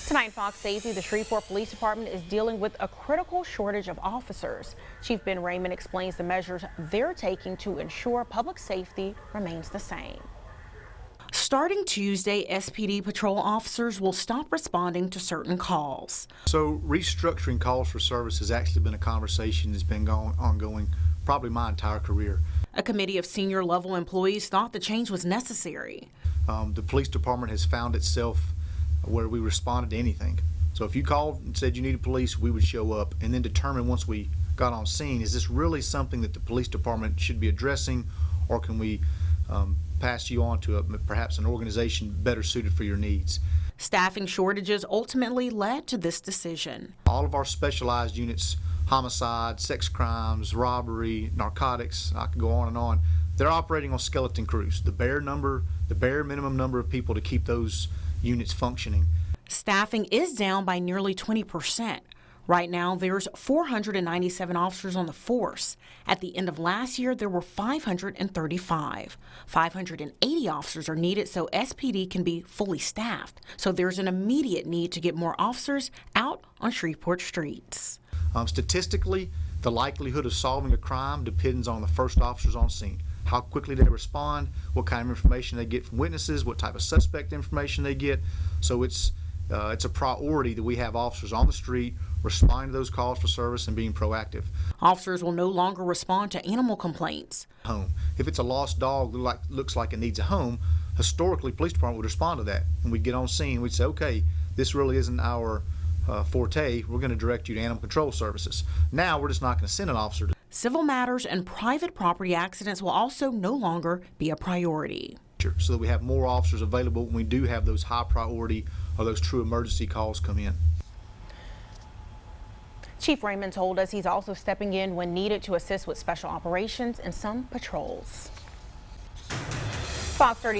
Tonight in Fox Safety, the Shreveport Police Department is dealing with a critical shortage of officers. Chief Ben Raymond explains the measures they're taking to ensure public safety remains the same. Starting Tuesday, SPD patrol officers will stop responding to certain calls. So restructuring calls for service has actually been a conversation that's been ongoing probably my entire career. A committee of senior level employees thought the change was necessary. The police department has found itself where we responded to anything. So if you called and said you needed police, we would show up and then determine once we got on scene, is this really something that the police department should be addressing, or can we pass you on to perhaps an organization better suited for your needs. Staffing shortages ultimately led to this decision. All of our specialized units, homicide, sex crimes, robbery, narcotics, I could go on and on, they're operating on skeleton crews, the bare minimum number of people to keep those units functioning. Staffing is down by nearly 20%. Right now, there's 497 officers on the force. At the end of last year, there were 535. 580 officers are needed so SPD can be fully staffed. So there's an immediate need to get more officers out on Shreveport streets. Statistically, the likelihood of solving a crime depends on the first officers on scene. How quickly they respond, what kind of information they get from witnesses, what type of suspect information they get. So it's a priority that we have officers on the street responding to those calls for service and being proactive. Officers will no longer respond to animal complaints. Home. If it's a lost dog that looks like it needs a home, historically, police department would respond to that. And we'd get on scene, we'd say, okay, this really isn't our forte, we're going to direct you to animal control services. Now we're just not going to send an officer to. Civil matters and private property accidents will also no longer be a priority. So that we have more officers available when we do have those high priority or those true emergency calls come in. Chief Raymond told us he's also stepping in when needed to assist with special operations and some patrols. Fox 30